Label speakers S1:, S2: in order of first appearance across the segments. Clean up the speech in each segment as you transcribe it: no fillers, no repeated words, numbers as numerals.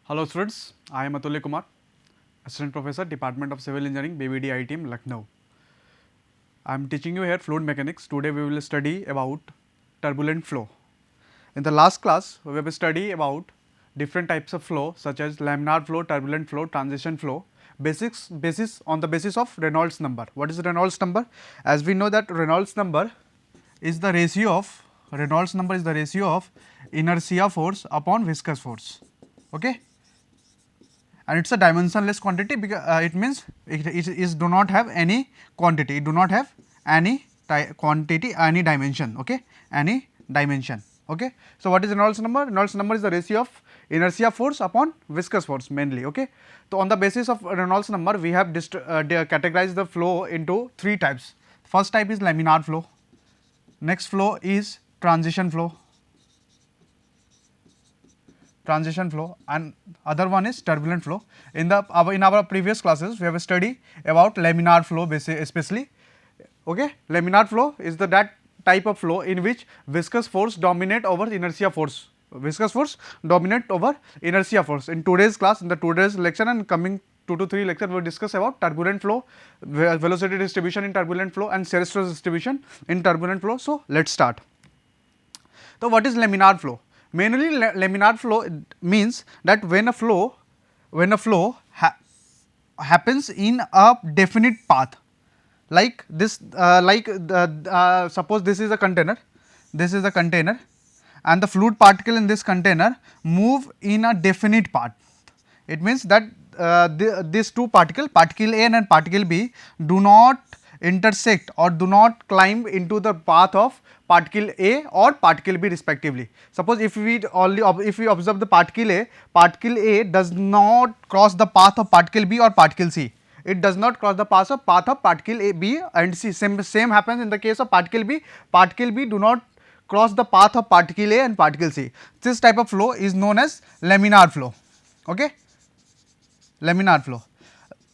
S1: Hello students, I am Atulya Kumar, Assistant Professor, Department of Civil Engineering, BVD ITM, Lucknow. I am teaching you here fluid mechanics. Today we will study about turbulent flow. In the last class, we have studied about different types of flow such as laminar flow, turbulent flow, transition flow. On the basis of Reynolds number. What is Reynolds number? As we know that Reynolds number is the ratio of inertia force upon viscous force. Okay, and it's a dimensionless quantity because it means it do not have any quantity, it do not have any quantity, any dimension. Okay, any dimension. Okay, so what is Reynolds number? Reynolds number is the ratio of inertia force upon viscous force mainly. Okay, so on the basis of Reynolds number we have categorized the flow into three types. First type is laminar flow, next flow is transition flow, and other one is turbulent flow. In our previous classes we have studied about laminar flow especially. Okay, laminar flow is that type of flow in which viscous force dominate over inertia force. Viscous force dominate over inertia force. In today's class, in the today's lecture and coming 2 to 3 lecture, we will discuss about turbulent flow, velocity distribution in turbulent flow and shear stress distribution in turbulent flow. So let's start. So what is laminar flow? Mainly laminar flow means that when a flow happens in a definite path, like this, suppose this is a container, and the fluid particle in this container move in a definite path. It means that these two particle A and particle B do not intersect or do not climb into the path of particle A or particle B respectively. Suppose if we observe the particle A does not cross the path of particle B or particle C. It does not cross the path of particle A, B and C. Same happens in the case of particle B. Particle B do not cross the path of particle A and particle C. This type of flow is known as laminar flow. Okay, laminar flow.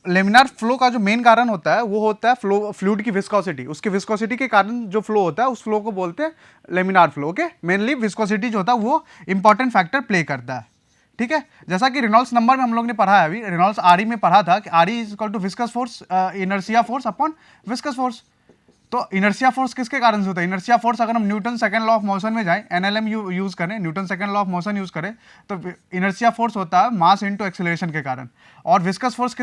S1: Laminar flow का जो main कारण होता है वो होता है fluid की viscosity. उसकी विस्कोसिटी के कारण जो फ्लो होता है उस फ्लो को बोलते हैं laminar flow. Okay, mainly viscosity जो होता है वो इंपॉर्टेंट फैक्टर प्ले करता है. ठीक है, जैसा कि रेनॉल्ड्स नंबर में हम लोग ने पढ़ा है, अभी रेनॉल्ड्स आरई में पढ़ा था कि RE is equal to viscous force inertia force upon viscous force. तो इनर्शिया फोर्स किसके कारण से होता है? इनर्शिया फोर्स अगर हम Newton second law of motion में जाएं, एनएलएम यूज करें, Newton second law of motion use करें, तो इनर्शिया फोर्स होता है मास इनटू एक्सेलरेशन के कारण. और विस्कस फोर्स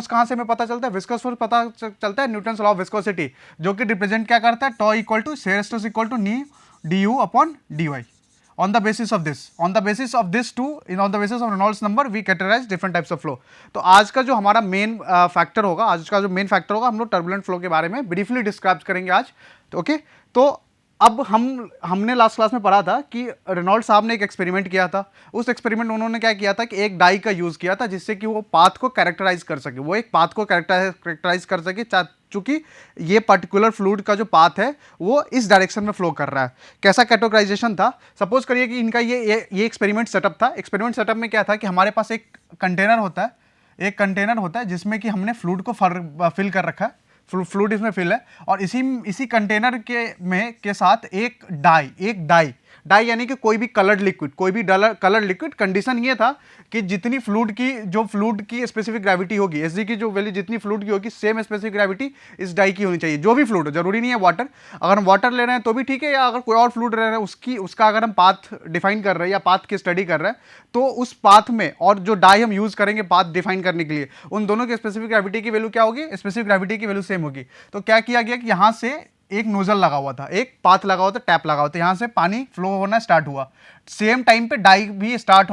S1: कहां से हमें पता चलता है? विस्कस फोर्स पता चलता है न्यूटन लॉ ऑफ विस्कोसिटी, जो कि रिप्रेजेंट क्या करता है? Tau equal to shear stress equal to nu D U upon D Y. On the basis of this two, on the basis of Reynolds number, we categorize different types of flow. तो आज का जो हमारा main factor होगा, हम लोग turbulent flow के बारे में ब्रीफली डिस्क्राइब करेंगे आज. तो ओके, तो अब हमने लास्ट क्लास में पढ़ा था कि रेनॉल्ड्स साहब ने एक एक्सपेरिमेंट किया था. उस एक्सपेरिमेंट में उन्होंने क्या किया था कि एक डाई का यूज किया था जिससे कि वो पाथ को कैरेक्टराइज कर सके. वो एक पाथ को कैरेक्टराइज कर सके चूंकि ये पर्टिकुलर फ्लूइड का जो पाथ है वो इस डायरेक्शन में फ्लो कर रहा है. कैसा कैटेगराइजेशन था? सपोज करिए कि इनका ये एक्सपेरिमेंट सेटअप था. एक्सपेरिमेंट सेटअप में क्या था कि हमारे पास एक कंटेनर होता है जिसमें कि हमने फ्लूइड को फिल कर रखा है. फ्लूइड इसमें फिल है और इसी कंटेनर के साथ एक डाई यानी कि कोई भी कलर्ड लिक्विड. कंडीशन ये था कि जितनी फ्लूइड की स्पेसिफिक ग्रेविटी होगी, एसजी की जो वैल्यू जितनी फ्लूइड की होगी, सेम स्पेसिफिक ग्रेविटी इस डाई की होनी चाहिए. जो भी फ्लूइड, जरूरी नहीं है वाटर, अगर हम वाटर ले रहे हैं तो भी ठीक है, या अगर कोई और फ्लूइड ले रहे हैं उसका अगर हम पाथ डिफाइन कर रहे हैं या पाथ की स्टडी कर रहे हैं, तो उस पाथ में और जो डाई हम यूज करेंगे पाथ डिफाइन करने के लिए, उन दोनों की स्पेसिफिक ग्रेविटी की वैल्यू क्या होगी? स्पेसिफिक ग्रेविटी की वैल्यू सेम होगी. तो क्या किया गया कि यहां से एक नोजल लगा हुआ था, एक पाथ लगा हुआ था, टैप लगा हुआ था, यहां से पानी फ्लो होना स्टार्ट हुआ. सेम टाइम पे डाई भी स्टार्ट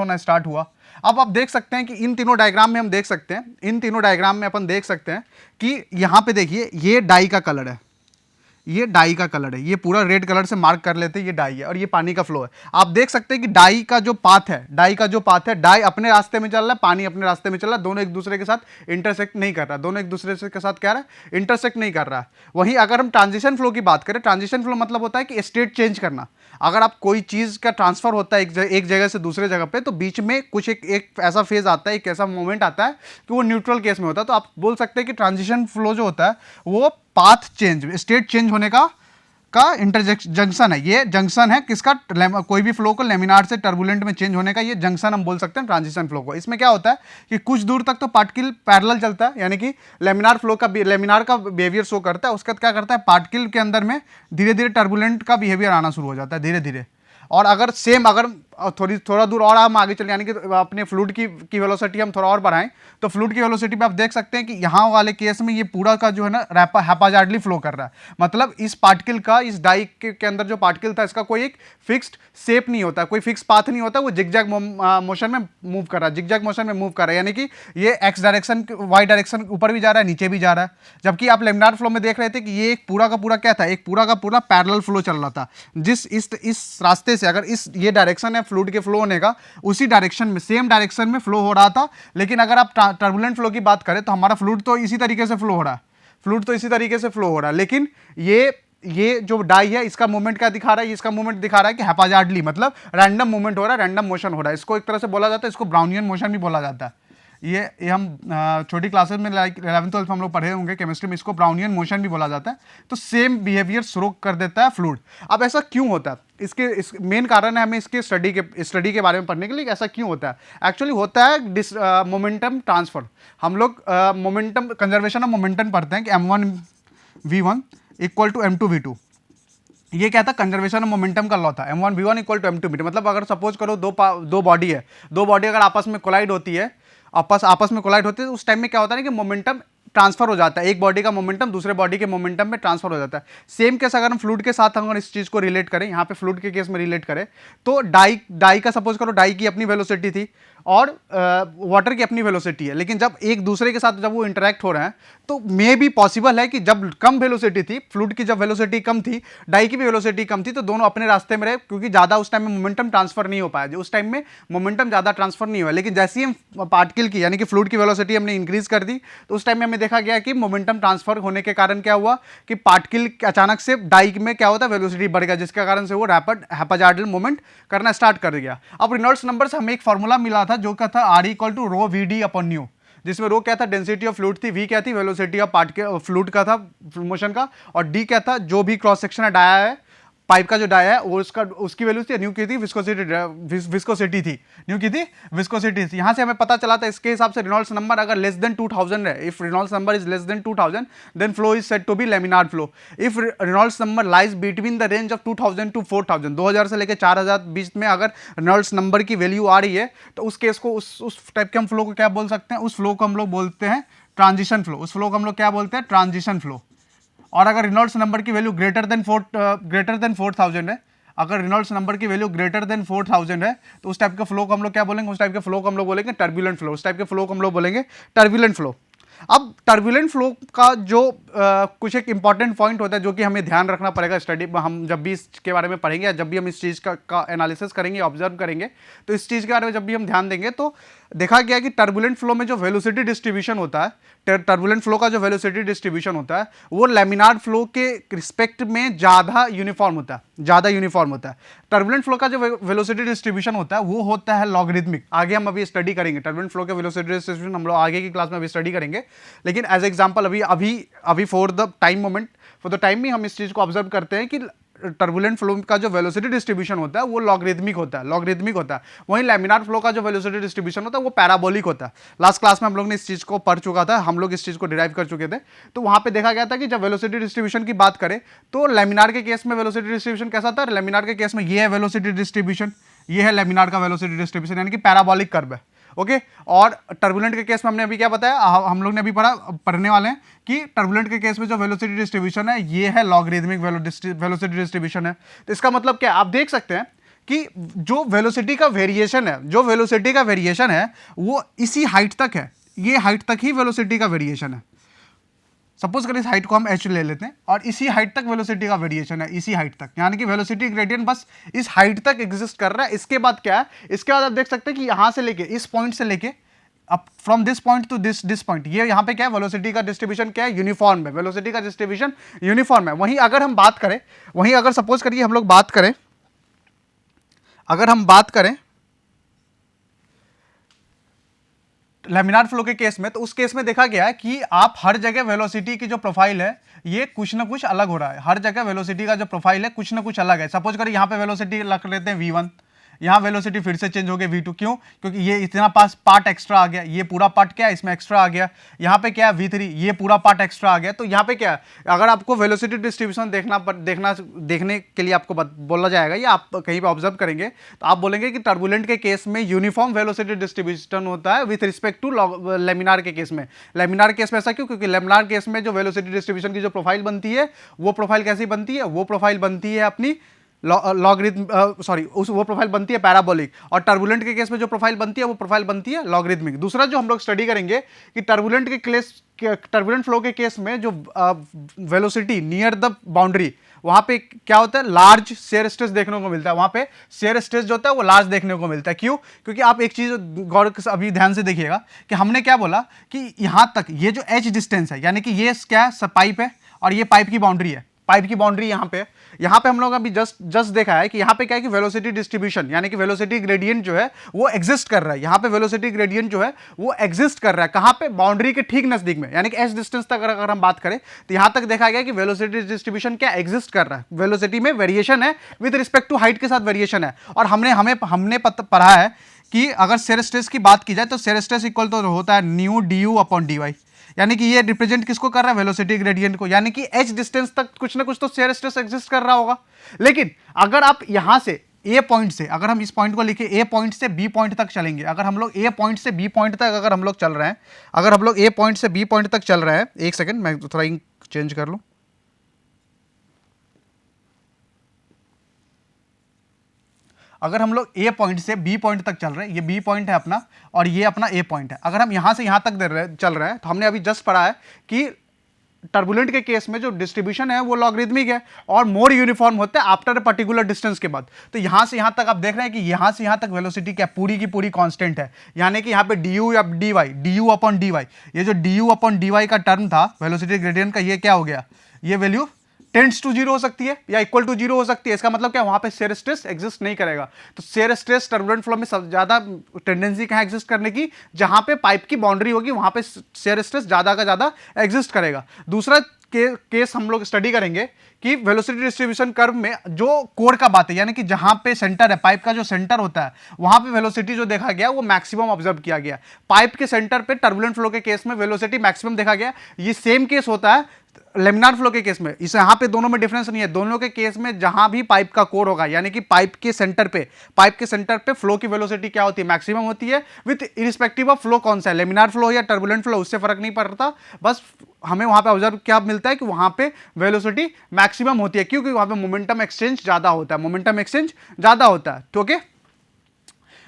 S1: हुआ. अब आप देख सकते हैं कि इन तीनों डायग्राम में अपन देख सकते हैं कि यहां पे देखिए ये डाई का कलर है, ये पूरा रेड कलर से मार्क कर लेते हैं, ये डाई है और ये पानी का फ्लो है. आप देख सकते हैं कि डाई का जो पाथ है, डाई अपने रास्ते में चल रहा है, पानी अपने रास्ते में चल रहा है. दोनों एक दूसरे के साथ इंटरसेक्ट नहीं कर रहा है. वहीं अगर हम ट्रांजिशन फ्लो की बात करें, ट्रांजिशन फ्लो मतलब होता है कि स्टेट चेंज करना. अगर आप कोई चीज का ट्रांसफर होता है एक जगह से दूसरे जगह पे, तो बीच में कुछ एक ऐसा फेज आता है, एक ऐसा मोमेंट आता है कि वो न्यूट्रल केस में होता है. तो आप बोल सकते हैं कि ट्रांजिशन फ्लो जो होता है वो पाथ चेंज, स्टेट चेंज होने का का इंटरजंक्शन है, ये जंक्शन है किसका, कोई भी फ्लो को लेमिनार से टर्बुलेंट में चेंज होने का ये जंक्शन हम बोल सकते हैं ट्रांजिशन फ्लो को। इसमें क्या होता है कि कुछ दूर तक तो पार्टिकल पैरेलल चलता है, यानी कि लेमिनार फ्लो का लेमिनार का बिहेवियर शो करता है, उसके बाद क्या करता है पार्टिकल के अंदर में धीरे धीरे टर्बुलेंट का बिहेवियर आना शुरू हो जाता है धीरे धीरे। और अगर सेम अगर थोड़ा दूर और हम आगे चले, यानी कि अपने फ्लूइड की वेलोसिटी हम थोड़ा और बढ़ाएं, तो फ्लूइड की वेलोसिटी पे आप देख सकते हैं कि यहाँ वाले केस में ये पूरा का जो है ना हैप्पीजार्डली फ्लो कर रहा है। मतलब इस पार्टिकल का, इस डाई के अंदर जो पार्टिकल था, इसका कोई एक फिक्स्ड शेप नहीं होता, कोई फिक्स पाथ नहीं होता, वो जिगजैग मोशन में मूव कर रहा है, जिगजैग मोशन में मूव कर रहा है, यानी कि ये एक्स डायरेक्शन वाई डायरेक्शन ऊपर भी जा रहा है नीचे भी जा रहा है। जबकि आप लेमिनार फ्लो में देख रहे थे कि ये एक पूरा का पूरा क्या था, एक पूरा का पूरा पैरेलल फ्लो चल रहा था, जिस इस रास्ते से अगर इस ये डायरेक्शन है फ्लूइड के फ्लो होने का, उसी डायरेक्शन में सेम डायरेक्शन में फ्लो हो रहा था। लेकिन अगर आप टर्बुलेंट फ्लो की बात करें तो हमारा फ्लूइड तो इसी तरीके से फ्लो हो रहा है, फ्लूइड तो इसी तरीके से फ्लो हो रहा है, लेकिन ये जो डाई है इसका मूवमेंट क्या दिखा रहा है, इसका मूवमेंट दिखा रहा है कि हैप्पीजार्डली, मतलब रैंडम मूवमेंट हो रहा है, रैंडम मोशन हो रहा है। इसको एक तरह से बोला जाता है, इसको ब्राउनियन मोशन भी बोला जाता है। ये हम छोटी क्लासेस में लाइक 11th-12th में हम लोग पढ़े होंगे केमिस्ट्री में, इसको ब्राउनियन मोशन भी बोला जाता है। तो सेम बिहेवियर शो कर देता है फ्लूइड। अब ऐसा क्यों होता है, इस मेन कारण है हमें इसके स्टडी के बारे में पढ़ने के लिए, ऐसा क्यों होता है। एक्चुअली होता है मोमेंटम ट्रांसफर। हम लोग मोमेंटम कंजर्वेशन ऑफ मोमेंटम पढ़ते हैं कि m1v1 इक्वल टू m2v2। ये क्या था, कंजर्वेशन ऑफ मोमेंटम का लॉ था, m1v1 इक्वल टू m2v2। मतलब अगर सपोज करो दो बॉडी है, दो बॉडी अगर आपस में कोलाइड होती है, आपस में कोलाइड होती है, तो उस टाइम में क्या होता है कि मोमेंटम ट्रांसफर हो जाता है, एक बॉडी का मोमेंटम दूसरे बॉडी के मोमेंटम में ट्रांसफर हो जाता है। सेम केस अगर हम फ्लूइड के साथ अगर इस चीज को रिलेट करें, यहाँ पे फ्लूइड के केस में रिलेट करें, तो डाई का सपोज करो, डाई की अपनी वेलोसिटी थी और वाटर की अपनी वेलोसिटी है, लेकिन जब एक दूसरे के साथ जब वो इंटरेक्ट हो रहे हैं, तो मे भी पॉसिबल है कि जब कम वेलोसिटी थी, फ्लूइड की जब वेलोसिटी कम थी, डाई की भी वेलोसिटी कम थी, तो दोनों अपने रास्ते में रहे, क्योंकि ज्यादा उस टाइम में मोमेंटम ट्रांसफर नहीं हो पाया, उस टाइम में मोमेंटम ज्यादा ट्रांसफर नहीं हुआ। लेकिन जैसे ही हम पार्टिकल की यानी कि फ्लूइड की वेलोसिटी हमने इंक्रीज कर दी, तो उस टाइम में हमें देखा गया कि मोमेंटम ट्रांसफर होने के कारण क्या हुआ कि पार्टिकल अचानक से डाई में क्या होता है, वेलोसिटी बढ़ गया, जिसके कारण से वो रैपिड हैप्पीजार्डल मूवमेंट करना स्टार्ट कर दिया। अब रेनॉल्ड्स नंबर से हमें एक फॉर्मूला मिला था जो क्या था, R equal to rho V D upon nu, जिसमें रो क्या था, डेंसिटी ऑफ फ्लूइड थी, वी क्या थी, वेलोसिटी ऑफ पार्टिकल फ्लूइड का था मोशन का, और डी क्या था, जो भी क्रॉस सेक्शन है डाया है पाइप का जो डाया है वो उसकी वैल्यू थी, न्यू की थी विस्कोसिटी थी, न्यू की थी विस्कोसिटी थी। यहां से हमें पता चला था इसके हिसाब से रेनॉल्ड्स नंबर अगर लेस देन 2000 है, if Reynolds number is less than 2000 then flow is said to be laminar flow. If Reynolds number lies between the range of 2000 to 4000, 2000 से लेकर 4000 बीच में अगर रेनॉल्ड्स नंबर की वैल्यू आ रही है, तो उस केस को उस टाइप के हम फ्लो को क्या बोल सकते हैं, उस फ्लो को हम लोग बोलते हैं ट्रांजिशन फ्लो। उस फ्लो को हम लोग क्या बोलते हैं, ट्रांजिशन फ्लो। और अगर रेनॉल्ड्स नंबर की वैल्यू ग्रेटर देन 4000 है, अगर रेनॉल्ड्स नंबर की वैल्यू ग्रेटर देन 4000 है, तो उस टाइप के फ्लो को हम लोग क्या बोलेंगे, उस टाइप के फ्लो को हम लोग बोलेंगे टर्बुलेंट फ्लो। उस टाइप के फ्लो को हम लोग बोलेंगे टर्बुलेंट फ्लो। अब टर्बुलेंट फ्लो का जो कुछ एक इंपॉर्टेंट पॉइंट होता है जो कि हमें ध्यान रखना पड़ेगा स्टडी में, हम जब भी इसके बारे में पढ़ेंगे या जब भी हम इस चीज़ का एनालिसिस करेंगे, ऑब्जर्व करेंगे, तो इस चीज़ के बारे में जब भी हम ध्यान देंगे, तो देखा गया कि टर्बुलेंट फ्लो में जो वेलोसिटी डिस्ट्रीब्यूशन होता है, टर्बुलेंट फ्लो का जो वेलोसिटी डिस्ट्रीब्यूशन होता है, वो लेमिनार फ्लो के रिस्पेक्ट में ज़्यादा यूनिफॉर्म होता है, टर्बुलेंट फ्लो का जो वेलोसिटी डिस्ट्रीब्यूशन होता है वो होता है लॉगरिथमिक। आगे हम अभी स्टडी करेंगे टर्बुलेंट फ्लो के वेलोसिटी डिस्ट्रीब्यूशन, हम लोग आगे की क्लास में अभी स्टडी करेंगे। लेकिन एज एग्जांपल अभी फॉर द टाइम में हम इस चीज़ को ऑब्जर्व करते हैं कि टर्बुलेंट फ्लो का जो वेलोसिटी डिस्ट्रीब्यूशन होता है वो लॉगरिथमिक होता है। वहीं लैमिनार फ्लो का जो वेलोसिटी डिस्ट्रीब्यूशन होता है वो पैराबोलिक होता है। लास्ट क्लास में हम लोग ने इस चीज को पढ़ चुका था, हम लोग इस चीज को डिराइव कर चुके थे। तो वहां पे देखा गया था कि जब वेलोसिटी डिस्ट्रीब्यूशन की बात करें तो लैमिनार के केस में वेलोसिटी डिस्ट्रीब्यूशन कैसा था, लैमिनार के केस में ये है वेलोसिटी डिस्ट्रीब्यूशन, ये है लैमिनार का वेलोसिटी डिस्ट्रीब्यूशन, यानी कि पैराबोलिक कर्व है। ओके और टर्बुलेंट के केस में हमने अभी क्या बताया, हम लोग ने अभी पढ़ने वाले हैं कि टर्बुलेंट के केस में जो वेलोसिटी डिस्ट्रीब्यूशन है ये है लॉगरिथमिक वेलोसिटी डिस्ट्रीब्यूशन है। तो इसका मतलब क्या, आप देख सकते हैं कि जो वेलोसिटी का वेरिएशन है वो इसी हाइट तक है, ये हाइट तक ही वेलोसिटी का वेरिएशन है। सपोज करें इस हाइट को हम h ले लेते हैं और इसी हाइट तक वेलोसिटी का वेरिएशन है, इसी हाइट तक, यानी कि वेलोसिटी ग्रेडियंट बस इस हाइट तक एग्जिस्ट कर रहा है। इसके बाद क्या है, इसके बाद आप देख सकते हैं कि यहां से लेके इस पॉइंट से लेके अब from this point two this point, ये यहां पे क्या है, वेलोसिटी का डिस्ट्रीब्यूशन क्या है, यूनिफॉर्म है, वेलोसिटी का डिस्ट्रीब्यूशन यूनिफॉर्म है। वहीं अगर हम बात करें, अगर सपोज करिए हम लोग बात करें, लेमिनार फ्लो के केस में, तो उस केस में देखा गया है कि आप हर जगह वेलोसिटी की जो प्रोफाइल है ये कुछ ना कुछ अलग हो रहा है, हर जगह वेलोसिटी का जो प्रोफाइल है कुछ ना कुछ अलग है। सपोज करें यहाँ पे वेलोसिटी रख लेते हैं v1, यहाँ वेलोसिटी फिर से चेंज हो गई v2, क्यों? क्योंकि ये इतना पास पार्ट एक्स्ट्रा आ गया, ये पूरा पार्ट क्या है इसमें एक्स्ट्रा आ गया। यहाँ पे क्या है v3, ये पूरा पार्ट एक्स्ट्रा आ गया। तो यहाँ पे क्या है, अगर आपको वेलोसिटी डिस्ट्रीब्यूशन देखने के लिए आपको बोला जाएगा या आप कहीं पे ऑब्जर्व करेंगे तो आप बोलेंगे कि टर्बुलेंट के केस में यूनिफॉर्म वेलोसिटी डिस्ट्रीब्यूशन होता है विथ रिस्पेक्ट टू लेमिनार के केस में। लेमिनार केस में ऐसा क्यों? क्योंकि लेमिनार केस में जो वेलोसिटी डिस्ट्रीब्यूशन की जो प्रोफाइल बनती है वो प्रोफाइल कैसी बनती है, वो प्रोफाइल बनती है अपनी लॉगरिथम सॉरी वो प्रोफाइल बनती है पैराबोलिक, और टर्बुलेंट के केस में जो प्रोफाइल बनती है वो प्रोफाइल बनती है लॉगरिथमिक। दूसरा जो हम लोग स्टडी करेंगे कि टर्बुलेंट फ्लो के केस में जो वेलोसिटी नियर द बाउंड्री, वहां पे क्या होता है, लार्ज शेयर स्ट्रेस देखने को मिलता है। वहां पे शेयर स्ट्रेस जो होता है वो लार्ज देखने को मिलता है। क्यों? क्योंकि आप एक चीज गौर अभी ध्यान से देखिएगा कि हमने क्या बोला कि यहां तक ये जो एच डिस्टेंस है, यानी कि ये क्या है, पाइप है और ये पाइप की बाउंड्री है। पाइप की बाउंड्री यहाँ पे हम लोग अभी जस्ट देखा है कि यहाँ पे क्या है कि वेलोसिटी डिस्ट्रीब्यूशन यानी कि वेलोसिटी ग्रेडियंट जो है वो एग्जिस्ट कर रहा है। यहाँ पे वेलोसिटी ग्रेडियंट जो है वो एग्जिस्ट कर रहा है कहाँ पे, बाउंड्री के ठीक नजदीक में, यानी कि एच डिस्टेंस तक अगर हम बात करें तो यहाँ तक देखा गया कि वेलोसिटी डिस्ट्रीब्यूशन क्या एग्जिस्ट कर रहा है। वेलोसिटी में वेरिएशन है विद रिस्पेक्ट टू हाइट के साथ वेरिएशन है। और हमने पढ़ा है कि अगर शेयर स्ट्रेस की बात की जाए तो शेयर स्ट्रेस इक्वल तो होता है nu D U upon D Y, यानी कि ये रिप्रेजेंट किसको कर रहा है, वेलोसिटी ग्रेडियंट को, यानी कि एच डिस्टेंस तक कुछ ना कुछ तो शेयर स्ट्रेस एग्जिस्ट कर रहा होगा। लेकिन अगर आप यहां से ए पॉइंट से, अगर हम इस पॉइंट को लिखे ए पॉइंट से बी पॉइंट तक चलेंगे, अगर हम लोग ए पॉइंट से बी पॉइंट तक अगर हम लोग चल रहे हैं, अगर हम लोग ए पॉइंट से बी पॉइंट तक चल रहे हैं, एक सेकेंड मैं थोड़ा इंक चेंज कर लूं। अगर हम लोग ए पॉइंट से बी पॉइंट तक चल रहे हैं, ये बी पॉइंट है अपना और ये अपना ए पॉइंट है, अगर हम यहां से यहां तक चल रहे हैं तो हमने अभी जस्ट पढ़ा है कि टर्बुलेंट के केस में जो डिस्ट्रीब्यूशन है वो लॉगरिथमिक है और मोर यूनिफॉर्म होता है आफ्टर अ पर्टिकुलर डिस्टेंस के बाद। तो यहां से यहां तक आप देख रहे हैं कि यहां से यहां तक वेलोसिटी क्या पूरी की पूरी कांस्टेंट है, यानी कि यहां पे डी यू या D Y, D U upon D Y, ये जो D U upon D Y का टर्म था वेलोसिटी ग्रेडियंट का, ये क्या हो गया, ये वैल्यू टेंड्स टू जीरो हो सकती है या इक्वल टू जीरो हो सकती है। इसका मतलब क्या, वहां पे शेयर स्ट्रेस एग्जिस्ट नहीं करेगा। तो शेयर स्ट्रेस टर्बुलेंट फ्लो में सबसे ज्यादा टेंडेंसी कहां एग्जिस्ट करने की, जहां पे पाइप की बाउंड्री होगी वहां पे शेयर स्ट्रेस ज्यादा का ज्यादा एग्जिस्ट करेगा। दूसरा केस हम लोग स्टडी करेंगे कि वेलोसिटी डिस्ट्रीब्यूशन कर्व में जो कोर का बात है, यानी कि जहां पे सेंटर है, पाइप का जो सेंटर होता है वहां पे वेलोसिटी जो देखा गया वो मैक्सिमम ऑब्जर्व किया गया। पाइप के सेंटर पे टर्बुलेंट फ्लो के केस में वेलोसिटी मैक्सिमम देखा गया। ये सेम केस होता है लेमिनार फ्लो के केस में। इस यहाँ पे दोनों में डिफरेंस नहीं है, दोनों के केस में जहां भी पाइप का कोर होगा, यानी कि पाइप के सेंटर पे फ्लो की वेलोसिटी क्या होती है, मैक्सिमम होती है, विद इरिस्पेक्टिव ऑफ फ्लो कौन सा है, लेमिनार फ्लो या टर्बुलेंट फ्लो, उससे फर्क नहीं पड़ता। बस हमें वहां पे ऑब्जर्व क्या मिलता है कि वहां पे वेलोसिटी मैक्सिमम होती है, क्योंकि वहां पे मोमेंटम एक्सचेंज ज्यादा होता है, मोमेंटम एक्सचेंज ज्यादा होता है। तो ओके,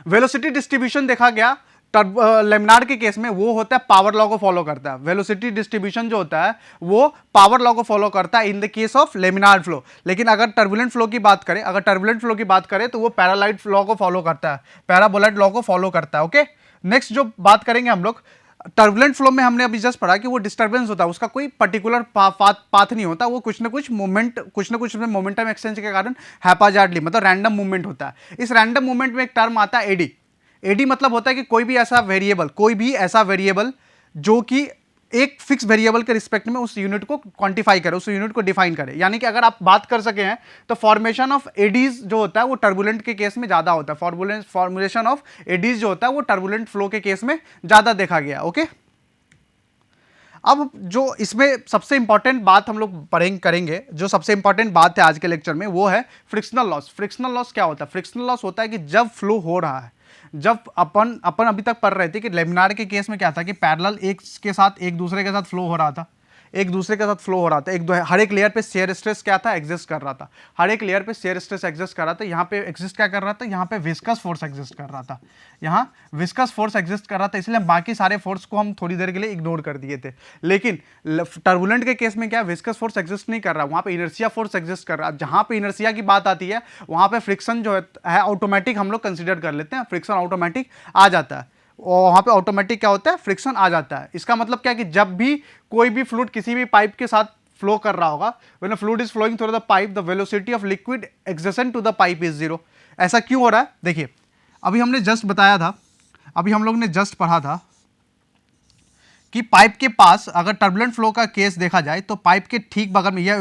S1: वेलोसिटी डिस्ट्रीब्यूशन देखा गया लेमिनार के केस में वो होता है पावर लॉ को फॉलो करता है। वेलोसिटी डिस्ट्रीब्यूशन जो होता है वो पावर लॉ को फॉलो करता है in the case of laminar flow. लेकिन अगर टर्बुलेंट फ्लो की बात करें, तो वो पैरालाइट लॉ को फॉलो करता है, पैराबोलाइट लॉ को फॉलो करता है। ओके, नेक्स्ट जो बात करेंगे हम लोग, टर्बुलेंट फ्लो में हमने अभी जस्ट पढ़ा कि वो डिस्टर्बेंस होता है, उसका कोई पर्टिकुलर पाथ नहीं होता, वो कुछ ना कुछ मोमेंटम एक्सचेंज के कारण हैपाजार्डली मतलब रैंडम मूवमेंट होता है। इस रैंडम मूवमेंट में एक टर्म आता है एडी। एडी मतलब होता है कि कोई भी ऐसा वेरिएबल जो कि एक फिक्स वेरिएबल के रिस्पेक्ट में उस यूनिट को क्वांटिफाई करे, उस यूनिट को डिफाइन करे। यानी कि अगर आप बात कर सके हैं तो फॉर्मेशन ऑफ एडीज जो होता है वो टर्बुलेंट के केस में ज्यादा होता है, फॉर्मुलेशन ऑफ एडीज जो होता है वो टर्बुलेंट फ्लो के केस में ज्यादा देखा गया। ओके, अब जो इसमें सबसे इंपॉर्टेंट बात हम लोग करेंगे, जो सबसे इंपॉर्टेंट बात है आज के लेक्चर में, वो है फ्रिक्शनल लॉस। फ्रिक्शनल लॉस क्या होता है? फ्रिक्शनल लॉस होता है कि जब फ्लो हो रहा है, जब अपन अभी तक पढ़ रहे थे कि लेमिनार के केस में क्या था कि पैरेलल एक दूसरे के साथ फ्लो हो रहा था, हर एक लेयर पे शेयर स्ट्रेस क्या था, एग्जिस्ट कर रहा था, यहाँ पे एग्जिस्ट क्या कर रहा था, यहाँ पे विस्कस फोर्स एग्जिस्ट कर रहा था, इसलिए बाकी सारे फोर्स को हम थोड़ी देर के लिए इग्नोर कर दिए थे। लेकिन टर्बुलेंट के केस में क्या, विस्कस फोर्स एग्जिस्ट नहीं कर रहा, वहां पे इनर्शिया फोर्स एग्जिस्ट कर रहा है। जहां पे इनर्शिया की बात आती है वहां पे फ्रिक्शन जो है ऑटोमेटिक हम लोग कंसिडर कर लेते हैं, फ्रिक्शन ऑटोमेटिक आ जाता है, और वहां पे ऑटोमेटिक क्या होता है, फ्रिक्शन आ जाता है। इसका मतलब क्या है कि जब भी कोई भी फ्लूइड किसी भी पाइप के साथ फ्लो कर रहा होगा, when a fluid is flowing through the pipe, the velocity of liquid adjacent to the pipe is zero. ऐसा क्यों हो रहा है? देखिए, अभी हमने जस्ट बताया था, अभी हम लोग ने जस्ट पढ़ा था कि पाइप के पास अगर टर्बुलेंट फ्लो का केस देखा जाए तो पाइप के ठीक बगल में या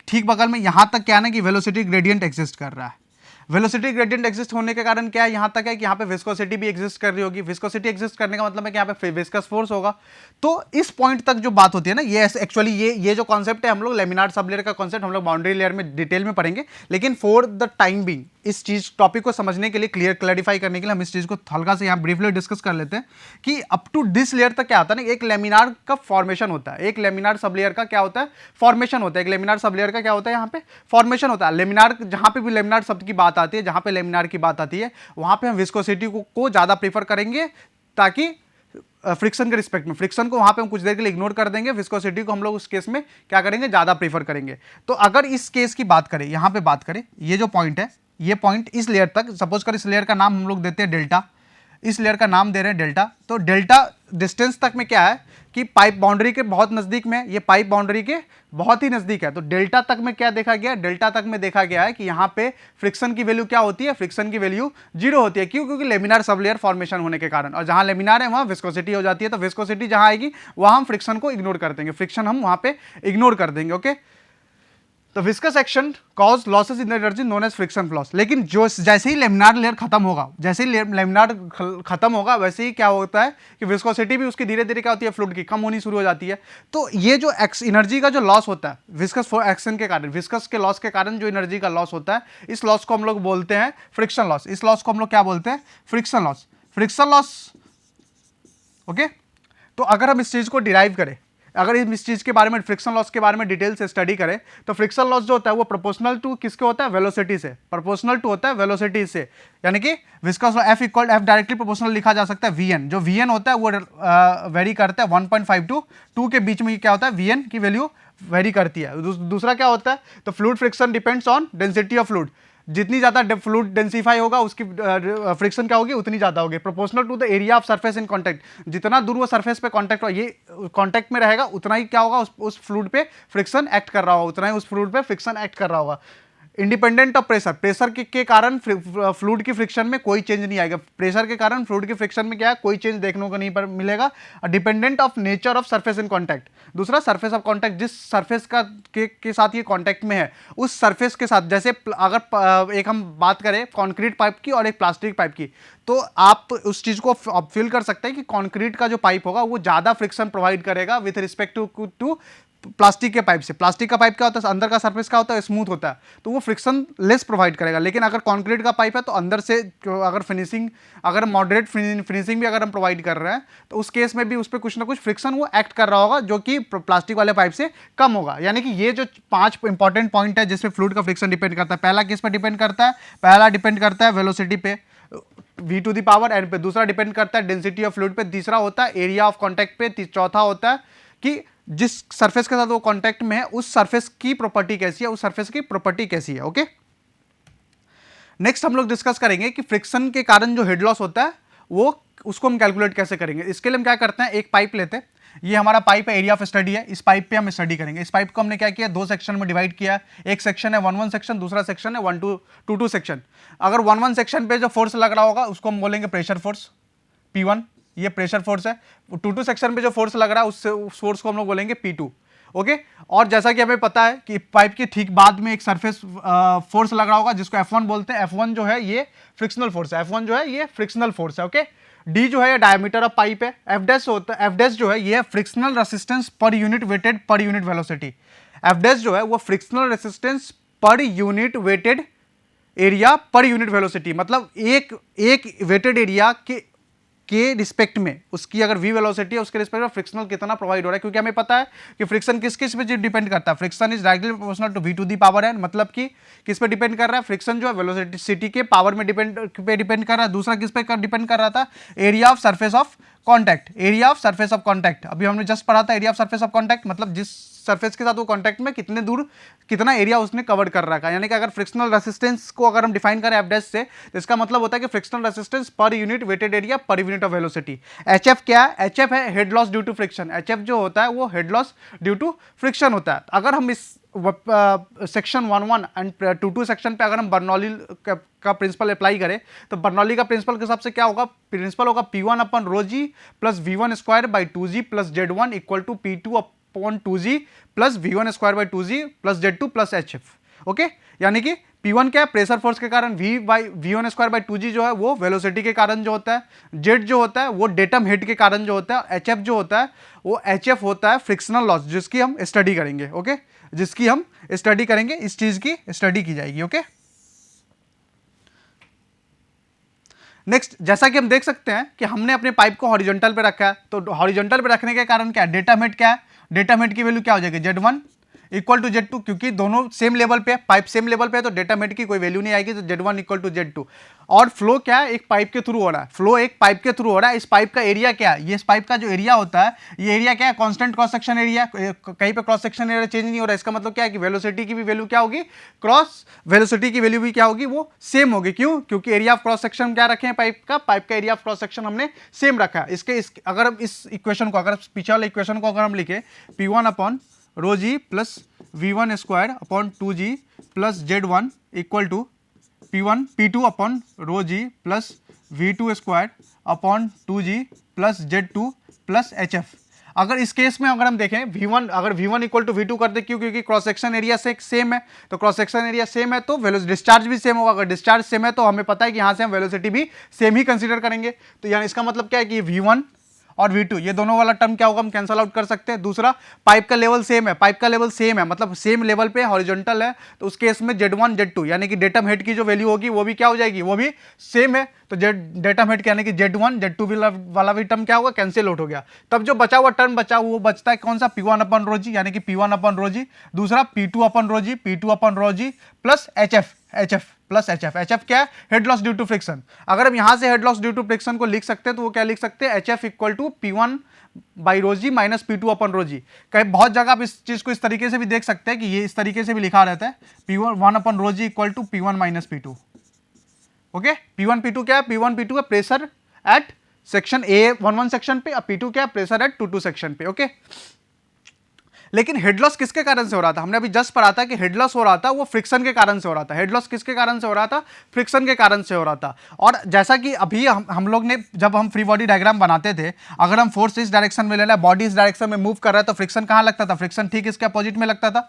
S1: ठीक बगल में यहां तक क्या है ना कि वेलोसिटी ग्रेडियंट एग्जिस्ट कर रहा है। वेलोसिटी ग्रेडियंट एग्जिस्ट होने के कारण क्या है, यहां तक है कि यहां पे विस्कोसिटी भी एग्जिस्ट कर रही होगी। विस्कोसिटी एग्जिस्ट करने का मतलब है कि यहां पे विस्कस फोर्स होगा। तो इस पॉइंट तक जो बात होती है ना, ये एक्चुअली ये जो कॉन्सेप्ट है हम लोग लेमिनार सब लेयर का कॉन्सेप्ट हम लोग बाउंड्री लेयर में डिटेल में पढ़ेंगे, लेकिन फॉर द टाइम बीइंग इस चीज टॉपिक को समझने के लिए क्लैरिफाई करने के लिए हम इस चीज को हल्का से यहाँ ब्रीफली डिस्कस कर लेते हैं कि अप टू दिस लेयर तक क्या होता है ना, एक लेमिनार का फॉर्मेशन होता है, एक लेमिनार सब लेयर का क्या होता है, फॉर्मेशन होता है। एक लेमिनार सब लेयर का क्या होता है, यहाँ पे फॉर्मेशन होता है। लेमिनार, जहां पे भी लेमिनार शब्द की बात आती है, जहां पे लेमिनार की बात आती है, वहां पे हम विस्कोसिटी को ज्यादा प्रीफर करेंगे, ताकि फ्रिक्शन के रिस्पेक्ट में, फ्रिक्शन को वहां पे हम कुछ देर के लिए इग्नोर कर देंगे, विस्कोसिटी को हम लोग उस केस में क्या करेंगे, ज्यादा प्रीफर करेंगे। तो अगर इस केस की बात करें, यहां पे बात करें, ये जो पॉइंट है, ये पॉइंट इस लेयर तक, सपोज कर इस लेयर का नाम हम लोग देते हैं डेल्टा, इस लेयर का नाम दे रहे हैं डेल्टा। तो डेल्टा डिस्टेंस तक में क्या है कि पाइप बाउंड्री के बहुत नजदीक में, ये पाइप बाउंड्री के बहुत ही नजदीक है। तो डेल्टा तक में क्या देखा गया, डेल्टा तक में देखा गया है कि यहां पे फ्रिक्शन की वैल्यू क्या होती है, फ्रिक्शन की वैल्यू 0 होती है। क्यों? क्योंकि लेमिनार सब लेयर फॉर्मेशन होने के कारण, और जहां लेमिनार है वहां विस्कोसिटी हो जाती है। तो विस्कोसिटी जहां आएगी वहां हम फ्रिक्शन को इग्नोर कर देंगे, फ्रिक्शन हम वहां पे इग्नोर कर देंगे। ओके, तो viscous action cause losses in energy known as friction loss. लेकिन जो जैसे ही लेमिनार लेयर खत्म होगा, जैसे ही लेमिनार खत्म होगा, वैसे ही क्या होता है कि विस्कोसिटी भी उसकी धीरे धीरे क्या होती है, फ्लूइड की कम होनी शुरू हो जाती है। तो ये जो एनर्जी का जो लॉस होता है विस्कस एक्शन के कारण, विस्कस के लॉस के कारण जो एनर्जी का लॉस होता है, इस लॉस को हम लोग बोलते हैं फ्रिक्शन लॉस। इस लॉस को हम लोग क्या बोलते हैं, friction loss, friction loss. Okay, तो अगर हम इस चीज को डिराइव करें, अगर इस चीज के बारे में, फ्रिक्शन लॉस के बारे में डिटेल से स्टडी करें, तो फ्रिक्शन लॉस जो होता है वो प्रोपोर्शनल टू किसके होता है, वेलोसिटी से, प्रोपोर्शनल टू होता है वेलोसिटी से। यानी कि viscous law F equal F directly proportional लिखा जा सकता है Vn। जो Vn होता है वो वेरी करता है 1.5 to 2 के बीच में, क्या होता है, Vn की वैल्यू वेरी करती है। दूसरा क्या होता है, तो fluid friction depends on density of fluid. जितनी ज्यादा फ्लूइड डेंसिफाई होगा उसकी फ्रिक्शन क्या होगी, उतनी ज्यादा होगी, proportional to the area of surface in contact. जितना दूर वो सरफेस पे कांटेक्ट, ये कांटेक्ट में रहेगा, उतना ही क्या होगा, उस फ्लूइड पे फ्रिक्शन एक्ट कर रहा होगा, उतना ही उस फ्लूइड पे फ्रिक्शन एक्ट कर रहा होगा। इंडिपेंडेंट ऑफ प्रेशर, प्रेशर के कारण फ्लूइड की फ्रिक्शन में कोई चेंज नहीं आएगा। प्रेशर के कारण फ्लूइड की फ्रिक्शन में क्या है, कोई चेंज देखने को नहीं पर मिलेगा। Dependent of nature of surface in contact. दूसरा, सरफेस ऑफ कांटेक्ट, जिस सरफेस का के साथ ये कांटेक्ट में है, उस सरफेस के साथ, जैसे अगर एक हम बात करें कंक्रीट पाइप की और एक प्लास्टिक पाइप की, तो आप उस चीज को फील कर सकते हैं कि कंक्रीट का जो पाइप होगा वो ज्यादा फ्रिक्शन प्रोवाइड करेगा विथ रिस्पेक्ट टू प्लास्टिक के पाइप से। प्लास्टिक का पाइप क्या होता है, अंदर का सरफेस क्या होता है, स्मूथ होता है, तो वो फ्रिक्शन लेस प्रोवाइड करेगा। लेकिन अगर कंक्रीट का पाइप है तो अंदर से अगर फिनिशिंग, अगर मॉडरेट फिनिशिंग भी अगर हम प्रोवाइड कर रहे हैं, तो उस केस में भी उस पर कुछ ना कुछ फ्रिक्शन वो एक्ट कर रहा होगा, जो कि प्लास्टिक वाले पाइप से कम होगा। यानी कि ये जो 5 इंपॉर्टेंट पॉइंट है जिसपे फ्लूइड का फ्रिक्शन डिपेंड करता है। पहला किस पर डिपेंड करता है, पहला डिपेंड करता है वेलोसिटी पे, v to the power n पे। दूसरा डिपेंड करता है डेंसिटी ऑफ फ्लूइड पे। तीसरा होता है एरिया ऑफ कांटेक्ट पे। चौथा होता है कि जिस सरफेस के साथ वो कांटेक्ट में है उस सरफेस की प्रॉपर्टी कैसी है, उस सरफेस की प्रॉपर्टी कैसी है। ओके, नेक्स्ट हम लोग डिस्कस करेंगे कि फ्रिक्शन के कारण जो हेड लॉस होता है वो, उसको हम कैलकुलेट कैसे करेंगे। इसके लिए हम क्या करते हैं, एक पाइप लेते हैं, ये हमारा पाइप है, एरिया ऑफ स्टडी है, इस पाइप पे हम स्टडी करेंगे। इस पाइप को हमने क्या किया, 2 सेक्शन में डिवाइड किया। एक सेक्शन है 1-1 सेक्शन, दूसरा सेक्शन है 1-2 सेक्शन। अगर 1-1 सेक्शन पे जो फोर्स लग रहा होगा उसको हम बोलेंगे प्रेशर फोर्स P1, ये प्रेशर फोर्स है। 2-2 सेक्शन पे जो फोर्स लग रहा है उस फोर्स को हम लोग बोलेंगे P2। ओके, और जैसा कि हमें पता है कि पाइप के ठीक बाद में एक सरफेस फोर्स लग रहा होगा जिसको F1 बोलते हैं। F1 जो है ये फ्रिक्शनल फोर्स है, F1 जो है ये फ्रिक्शनल फोर्स है। ओके, D जो है ये डायमीटर ऑफ पाइप है। F' होता है, F' जो है ये frictional resistance per unit wetted per unit velocity. F' जो है वो frictional resistance per unit wetted area per unit velocity. मतलब एक वेटेड एरिया के रिस्पेक्ट में उसकी अगर v वेलोसिटी है, उसके रिस्पेक्ट में फ्रिक्शनल कितना प्रोवाइड हो रहा है। क्योंकि हमें पता है कि फ्रिक्शन किस किस पे डिपेंड करता है, friction is directly proportional to v to the power n। मतलब कि किस पे डिपेंड कर रहा है, फ्रिक्शन जो है वेलोसिटी के पावर में डिपेंड कर रहा है। दूसरा किस पे डिपेंड कर रहा था, area of surface of contact, area of surface of contact. अभी हमने जस्ट पढ़ा था area of surface of contact, मतलब जिस सरफेस के साथ वो कॉन्टैक्ट में कितने दूर, कितना एरिया उसने कवर कर रखा है। यानी कि अगर फ्रिक्शनल रेसिस्टेंस को अगर हम डिफाइन करें F' से, तो इसका मतलब होता है कि frictional resistance per unit wetted area per unit of velocity. HF क्या है, HF है head loss due to friction. HF जो होता है वो head loss due to friction होता है। अगर हम इस सेक्शन 1.1 एंड 2.2 सेक्शन पे अगर हम बर्नौली का प्रिंसिपल अप्लाई करें तो बर्नौली का प्रिंसिपल के हिसाब से क्या होगा, प्रिंसिपल होगा P1 upon rho G plus V1 square by 2G plus Z1 equal to P2 upon 2G plus V1 square by 2G plus Z2 plus HF। Okay, यानी कि P1 क्या है, प्रेशर फोर्स के कारण, V1 स्क्वायर बाई 2G जो है वो velocity के कारण जो होता है, Z जो होता है वो डेटम हिट के कारण जो होता है, HF जो होता है वो HF होता है फ्रिक्शनल लॉस, जिसकी हम स्टडी करेंगे। ओके, जिसकी हम स्टडी करेंगे, इस चीज की स्टडी की जाएगी। ओके, नेक्स्ट, जैसा कि हम देख सकते हैं कि हमने अपने पाइप को हॉरिजॉन्टल पे रखा है, तो हॉरिजॉन्टल पे रखने के कारण क्या है, डेटम हिट क्या है, डेटम हिट की वैल्यू क्या हो जाएगी, Z1 इक्वल टू Z2, क्योंकि दोनों सेम लेवल पे है, पाइप सेम लेवल पे है, तो डेटम हिट की कोई वैल्यू नहीं आएगी, तो Z1 इक्वल टू Z2। और फ्लो क्या है, एक पाइप के थ्रू हो रहा है, फ्लो एक पाइप के थ्रू हो रहा है। इस पाइप का एरिया क्या है, ये इस पाइप का जो एरिया होता है, ये एरिया क्या है, कांस्टेंट क्रॉस सेक्शन एरिया, कहीं पे क्रॉस सेक्शन एरिया चेंज नहीं हो रहा है। इसका मतलब क्या है कि वेलोसिटी की भी वैल्यू क्या होगी, क्रॉस वेलोसिटी की वैल्यू भी क्या होगी, वो सेम होगी। क्यों, क्योंकि एरिया ऑफ क्रॉस सेक्शन क्या रखे हैं पाइप का एरिया ऑफ क्रॉस सेक्शन हमने सेम रखा है। अगर हम इस इक्वेशन को, अगर पीछे वाले इक्वेशन को अगर हम लिखे P1 upon rho G plus V1 square upon 2G plus Z1 equal to P2 upon rho G plus V2 square upon 2G plus Z2 plus HF। अगर इस केस में अगर हम देखें अगर V1 इक्वल टू V2 कर दे, क्यों, क्योंकि क्रॉस सेक्शन एरिया से सेम है, तो क्रॉस सेक्शन एरिया सेम है तो डिस्चार्ज भी सेम होगा। अगर डिस्चार्ज सेम है तो हमें पता है कि यहाँ से हम वेलोसिटी भी सेम ही कंसीडर करेंगे। तो यानी इसका मतलब क्या है कि V1 और V2 ये दोनों वाला टर्म क्या होगा, हम कैंसल आउट कर सकते हैं। दूसरा, पाइप का लेवल सेम है, पाइप का लेवल सेम है मतलब सेम लेवल पे हॉरिजॉन्टल है, तो उस केस में Z1 Z2 यानी कि डेटम हेड की जो वैल्यू होगी वो भी क्या हो जाएगी, वो भी सेम है। तो डेटम हेड यानी कि Z1 Z2 वाला भी टर्म क्या होगा, कैंसिल आउट हो गया। तब जो बचा हुआ टर्म वो बचता है कौन सा, P1 अपन रो जी यानी कि P1 अपन रो जी, दूसरा P2 upon rho G, P2 upon rho G plus HF plus HF क्या है, head loss due to friction. अगर हम यहां से head loss due to friction को लिख सकते हैं तो वो क्या लिख सकते हैं, HF equal to P1 by rho g minus P2 upon rho g. कहीं बहुत जगह आप इस चीज को इस तरीके से भी देख सकते हैं कि ये इस तरीके से भी लिखा रहता है, P1 upon rho g equal to P1 minus P2। Okay, P1 P2 क्या है, P1 P2 है pressure at section A11 section पे, P2 क्या है, प्रेशर एट 22 सेक्शन पे। ओके, लेकिन हेड लॉस किसके कारण से हो रहा था, हमने अभी जस्ट पढ़ा था कि हेड लॉस हो रहा था वो फ्रिक्शन के कारण से हो रहा था। हेड लॉस किसके कारण से हो रहा था, फ्रिक्शन के कारण से हो रहा था। और जैसा कि अभी हम लोग ने जब हम फ्री बॉडी डायग्राम बनाते थे, अगर हम फोर्स इस डायरेक्शन में ले रहे हैं, बॉडी इस डायरेक्शन में मूव कर रहा है, तो फ्रिक्शन कहां लगता था, फ्रिक्शन ठीक इसके अपोजिट में लगता था,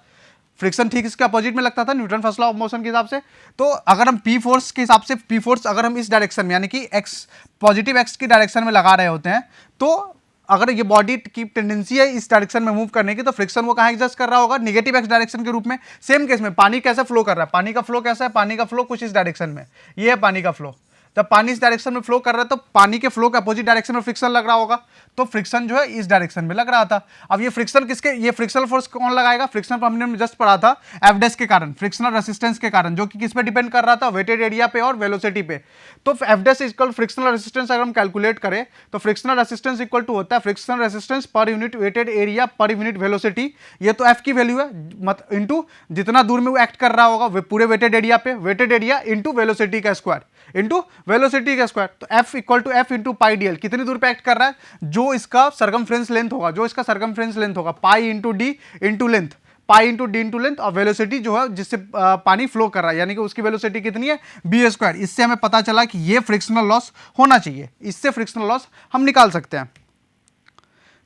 S1: फ्रिक्शन ठीक इसके अपोजिट में लगता था Newton first law of motion के हिसाब से। तो अगर हम पी फोर्स के हिसाब से, पी फोर्स अगर हम इस डायरेक्शन में यानी कि एक्स पॉजिटिव एक्स की डायरेक्शन में लगा रहे होते हैं, तो अगर ये बॉडी की टेंडेंसी है इस डायरेक्शन में मूव करने की, तो फ्रिक्शन वो कहां एग्जस्ट कर रहा होगा, निगेटिव एक्स डायरेक्शन के रूप में। सेम केस में पानी कैसे फ्लो कर रहा है, पानी का फ्लो कैसा है, पानी का फ्लो कुछ इस डायरेक्शन में, ये है पानी का फ्लो। जब पानी इस डायरेक्शन में फ्लो कर रहा है तो पानी के फ्लो के अपोजिट डायरेक्शन में फ्रिक्शन लग रहा होगा, तो फ्रिक्शन जो है इस डायरेक्शन में लग रहा था। अब ये फ्रिक्शन किसके, ये फ्रिक्शनल फोर्स कौन लगाएगा, फ्रिक्शनल हमने जस्ट पढ़ा था एफ के कारण, फ्रिक्शनल रेसिस्टेंस के कारण, जो कि किस पे डिपेंड कर रहा था, वेटेड एरिया पे और वेलोसिटी पे। तो एफ इक्वल फ्रिक्शनल रेसिस्टेंस अगर हम कैलकुलेट करें तो फ्रिक्शनल रेसिस्टेंस इक्वल टू होता है frictional resistance per unit wetted area per unit velocity. ये तो एफ की वैल्यू है, इनटू जितना दूर में वो एक्ट कर रहा होगा पूरे वेटेड एरिया पे, वेटेड एरिया इंटू वेलोसिटी का स्क्वायर, इंटू वेलोसिटी का स्क्वायर। तो F equal to F into pi DL, कितनी दूर पे एक्ट कर रहा है, जो इसका सर्कमफ्रेंस लेंथ होगा, जो इसका सर्कमफ्रेंस लेंथ होगा, पाई इंटू डी इंटू लेंथ, पाई इंटू डी इंटू लेंथ, और वेलोसिटी जो है जिससे पानी फ्लो कर रहा है यानी कि उसकी वेलोसिटी कितनी है, बी स्क्वायर। इससे हमें पता चला कि ये फ्रिक्शनल लॉस होना चाहिए, इससे फ्रिक्शनल लॉस हम निकाल सकते हैं।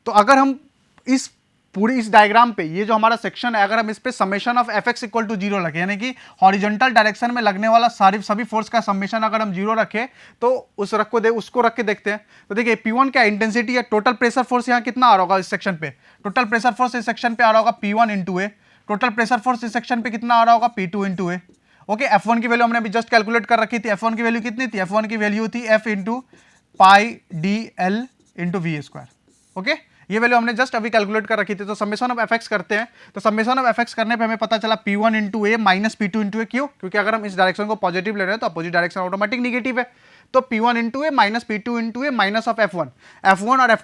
S1: तो अगर हम इस पूरी इस डायग्राम पे ये जो हमारा सेक्शन है, अगर हम इस पे summation of F X equal to 0 रखें, यानी कि हॉरिजॉन्टल डायरेक्शन में लगने वाला सभी फोर्स का समेशन अगर हम 0 रखें, तो उसको रख के देखते हैं। तो देखिए P1 क्या इंटेंसिटी है, टोटल प्रेशर फोर्स यहाँ कितना आ रहा होगा इस सेक्शन पे, टोटल प्रेशर फोर्स इस सेक्शन पे आ रहा होगा P1 इंटू ए, टोटल प्रेशर फोर्स इस सेक्शन पे कितना आ रहा होगा, P2 इंटू ए। ओके, F1 की वैल्यू हमने अभी जस्ट कैलकुलेट कर रखी थी, F1 की वैल्यू कितनी थी, F1 की वैल्यू थी F into pi D L into V square. Okay, ये वैल्यू हमने जस्ट अभी कैलकुलेट कर रखी थी। तो समेशन ऑफ एफ एक्स करते हैं, तो समेशन ऑफ एफ एक्स करने पे हमें पता चला P1 इंटू ए माइनस P2 इंटू ए। क्यों, क्योंकि अगर हम इस डायरेक्शन को पॉजिटिव ले रहे हैं तो अपोजिट डायरेक्शन ऑटोमेटिक निगेटिव है। तो P1 into A minus P2 into A minus of F1 और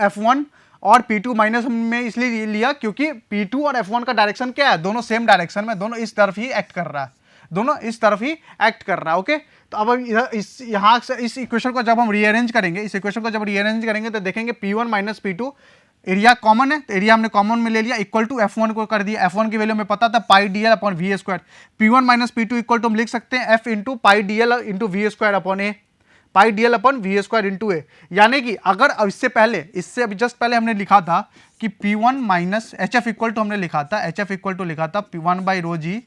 S1: F1 और P2 माइनस में इसलिए लिया क्योंकि P2 और F1 का डायरेक्शन क्या है, दोनों सेम डायरेक्शन में, दोनों इस तरफ ही एक्ट कर रहा है, दोनों इस तरफ ही एक्ट कर रहा है। ओके, तो अब यहाँ से इस इक्वेशन को जब हम रीअरेंज करेंगे, इस इक्वेशन को जब रीअरेंज करेंगे तो देखेंगे P1 minus P2 area common है तो एरिया हमने कॉमन में ले लिया, इक्वल टू F1 को कर दिया। F1 की वैल्यू हमें पता था pi D L upon V square. P1 minus P2 equal to हम लिख सकते हैं F into pi D L into V square upon A, pi D L upon V square into A. यानी कि अगर इससे अभी जस्ट पहले हमने लिखा था कि P1 minus H F equal to हमने लिखा था, एच एफ इक्वल टू लिखा था P1 by rho ji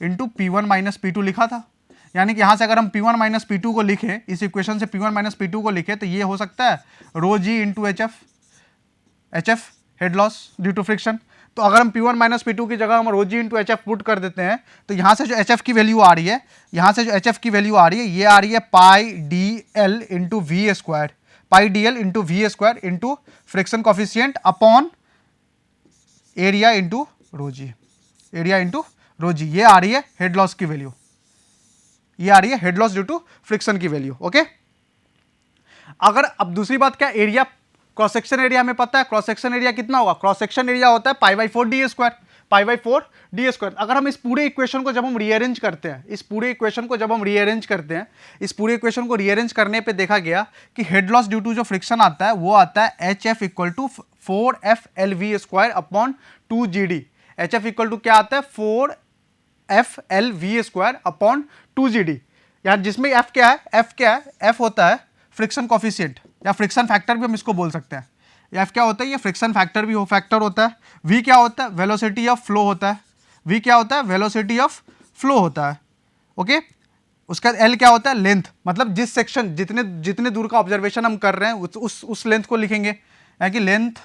S1: into P1 minus P2 लिखा था। यानी कि यहां से अगर हम P1 माइनस P2 को लिखें, इस इक्वेशन से P1 माइनस P2 को लिखें तो ये हो सकता है rho ji into H F head loss due to friction. तो अगर हम P1 माइनस P2 की जगह हम रो जी इंटू एच एफ पुट कर देते हैं तो यहां से जो एच एफ की वैल्यू आ रही है, यहां से जो एच एफ की वैल्यू आ रही है, ये आ रही है pi D L into V square, pi D L into V square into friction coefficient upon area into rho G, area into rho G. ये आ रही है हेड लॉस की वैल्यू, ये आ रही है head loss due to friction की वैल्यू। ओके, अगर अब दूसरी बात क्या, एरिया क्रॉस सेक्शन एरिया हमें पता है, क्रॉस सेक्शन एरिया कितना होगा, क्रॉस सेक्शन एरिया होता है pi by 4 D square, pi by 4 D square. अगर हम इस पूरे इक्वेशन को जब हम रीअरेंज करते हैं, इस पूरे इक्वेशन को जब हम रीअरेंज करते हैं, इस पूरे इक्वेशन को रीअरेंज करने पे देखा गया कि हेड लॉस ड्यू टू जो फ्रिक्शन आता है वो आता है H F equal to 4FLV square upon 2GD। H F equal to क्या आता है 4FLV स्क्वायर अपॉन 2GD, यार जिसमें एफ क्या है, एफ क्या है, एफ होता है फ्रिक्शन कॉफिशिएंट या फ्रिक्शन फैक्टर भी हम इसको बोल सकते हैं। एफ क्या होता है, ये फ्रिक्शन फैक्टर भी फैक्टर होता है। वी क्या होता है, वेलोसिटी ऑफ फ्लो होता है, वी क्या होता है, वेलोसिटी ऑफ फ्लो होता है। ओके, उसका एल क्या होता है, लेंथ, मतलब जिस सेक्शन जितने दूर का ऑब्जर्वेशन हम कर रहे हैं उस लेंथ को लिखेंगे, यानी कि लेंथ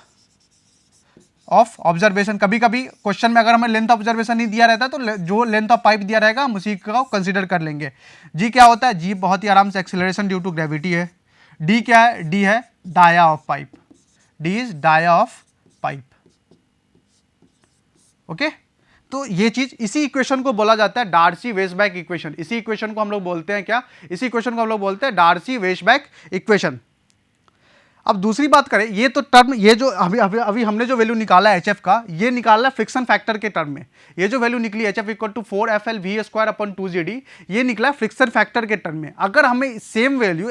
S1: ऑफ ऑब्जर्वेशन। कभी कभी क्वेश्चन में अगर हमें लेंथ ऑब्जर्वेशन नहीं दिया रहता तो जो लेंथ ऑफ पाइप दिया रहेगा हम उसी को कंसीडर कर लेंगे। जी क्या होता है, जी बहुत ही आराम से एक्सेलरेशन ड्यू टू ग्रेविटी है। डी क्या है, डी है dia of pipe, D is dia of pipe. Okay, तो ये चीज, इसी इक्वेशन को बोला जाता है डार्सी-वेशबैक इक्वेशन। इसी इक्वेशन को हम लोग बोलते हैं क्या, इसी इक्वेशन को हम लोग बोलते हैं डार्सी-वेशबैक इक्वेशन। अब दूसरी बात करें, ये तो टर्म, ये जो अभी हमने जो वैल्यू निकाला है एचएफ का, ये निकाला है फ्रिक्शन फैक्टर के टर्म में। ये जो वैल्यू निकली HF equal to 4FLV square upon 2GD, ये निकला है फ्रिक्शन फैक्टर के टर्म में। अगर हमें सेम वैल्यू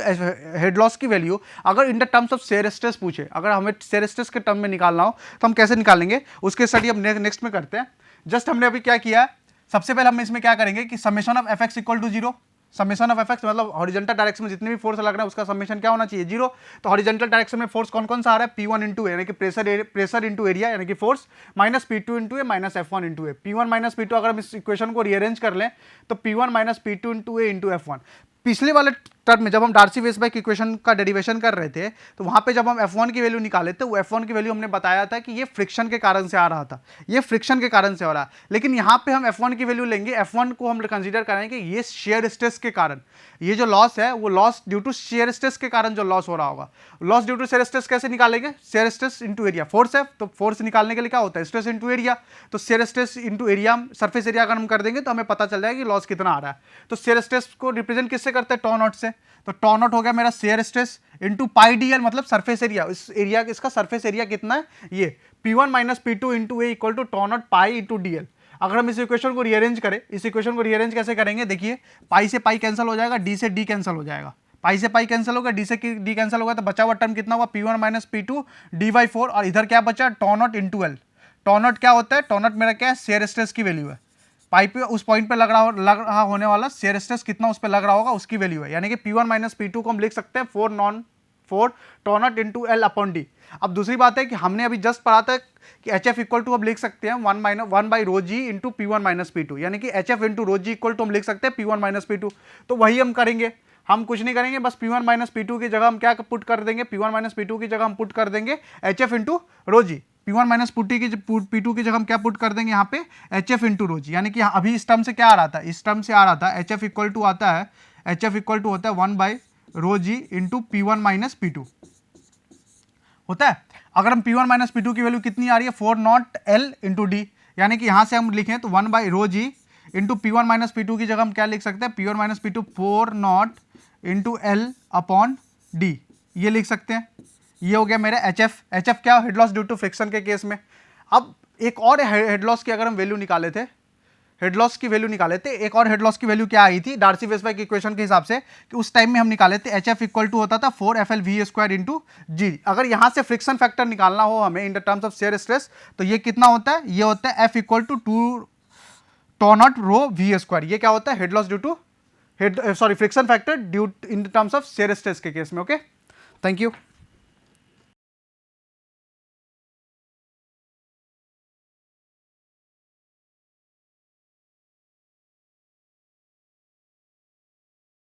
S1: हेड लॉस की वैल्यू अगर इन the terms of shear stress पूछे, अगर हमें शेयर स्ट्रेस के टर्म में निकालना हो तो हम कैसे निकालेंगे, उसके स्टडी हम नेक्स्ट में करते हैं। जस्ट हमने अभी क्या किया है, सबसे पहले हम इसमें क्या करेंगे कि summation of FX equal to 0, summation of FX मतलब हॉरिजॉन्टल डायरेक्शन में जितने भी फोर्स लग रहा है उसका समेशन क्या होना चाहिए, 0। तो हॉरिजॉन्टल डायरेक्शन में फोर्स कौन कौन सा आ रहा है, P1 इंटू ए यानी कि प्रेशर इंटू एरिया यानी कि फोर्स, माइनस P2 इंटू ए माइनस F1 इंटू ए। P1 माइनस P2 अगर हम इस इक्वेशन को रीअरेंज कर लें तो P1 माइनस P2 इंटू ए इंटू F1। पिछले वाले टर्म में जब हम डार्सी-वेशबैक इक्वेशन का डेरिवेशन कर रहे थे तो वहां पे जब हम F1 की वैल्यू निकाले थे, वो F1 की वैल्यू हमने बताया था कि ये फ्रिक्शन के कारण से आ रहा था, ये फ्रिक्शन के कारण से हो रहा है। लेकिन यहाँ पे हम F1 की वैल्यू लेंगे, F1 को हम कंसीडर करेंगे ये शेयर स्ट्रेस के कारण, ये जो लॉस है वो loss due to shear stress के कारण जो लॉस हो रहा होगा। Loss due to shear stress कैसे निकालेंगे, shear stress into area, force है तो फोर्स निकालने के लिए क्या होता है, स्ट्रेस इंटू एरिया। तो shear stress into area, surface area अगर हम कर देंगे तो हमें पता चल जाएगा कि लॉस कितना आ रहा है। तो शेयर स्ट्रेस को रिप्रेजेंट किससे करते हैं, टॉ नॉट से। तो टॉ नॉट हो गया मेरा shear stress into pi D L मतलब सरफेस एरिया, इस एरिया इसका सरफेस एरिया कितना है, ये P1 minus P2 into A equal to tau naught pi into D L. अगर हम इस इक्वेशन को रीअरेंज करें, इस इक्वेशन को रीअरेंज कैसे करेंगे, देखिए पाई से पाई कैंसिल हो जाएगा, डी से डी कैंसिल हो जाएगा, पाई से पाई कैंसिल होगा, डी से डी कैंसिल होगा, तो बचा हुआ टर्म कितना हुआ, P1 माइनस P2 dy/4 और इधर क्या बचा, tau naught into L. Tau naught क्या होता है, टॉ नॉट मेरा क्या है, शेयर स्ट्रेस की वैल्यू है, पाइप पे उस पॉइंट पे लग रहा होने वाला शेयर स्ट्रेस कितना उस पे लग रहा होगा उसकी वैल्यू है। यानी कि P1 माइनस P2 को हम लिख सकते हैं 4 tau naught into L upon D. अब दूसरी बात है कि हमने अभी जस्ट पढ़ा था कि एच एफ इक्वल टू हम लिख सकते हैं 1 by rho ji into P1 minus P2, यानी कि H F into rho g equal to हम लिख सकते हैं P1 माइनस P2। तो वही हम करेंगे, हम कुछ नहीं करेंगे, बस P1 माइनस P2 की जगह हम क्या पुट कर देंगे, P1 माइनस P2 की जगह हम पुट कर देंगे एच एफ इंटू रो जी। P1 माइनस P2 की जगह हम क्या पुट कर देंगे यहाँ पे, एच एफ इंटू रो जी। यानी कि अभी इस टर्म से क्या आ रहा था, इस टर्म से आ रहा था एच एफ इक्वल टू आता है, एच एफ इक्वल टू होता है 1 by rho ji into P1 minus P2 होता है। अगर हम P1 माइनस P2 की वैल्यू कितनी आ रही है, 4 नॉट एल इंटू डी, यानी कि यहाँ से हम लिखें तो 1 by rho ji into P1 minus P2 की जगह हम क्या लिख सकते हैं, P1 minus P2 4 naught into L upon D, ये लिख सकते हैं। ये हो गया मेरा एच एफ। एच एफ क्या, head loss due to friction के केस में। अब एक और हेड लॉस की अगर हम वैल्यू निकाले थे हेड लॉस की वैल्यू निकाले थे। एक और हेड लॉस की वैल्यू क्या आई थी डार्सी वेसबाई के इक्वेशन के हिसाब से, कि उस टाइम में हम निकाले थे एच एफ इक्वल टू होता था 4FLV² इंटू जी। अगर यहां से फ्रिक्शन फैक्टर निकालना हो हमें in the terms of shear stress, तो ये कितना होता है, ये होता है F equal to 2 tau naught rho V²। ये क्या होता है, head loss due to friction factor due in the terms of shear stress के केस में। Okay, thank you.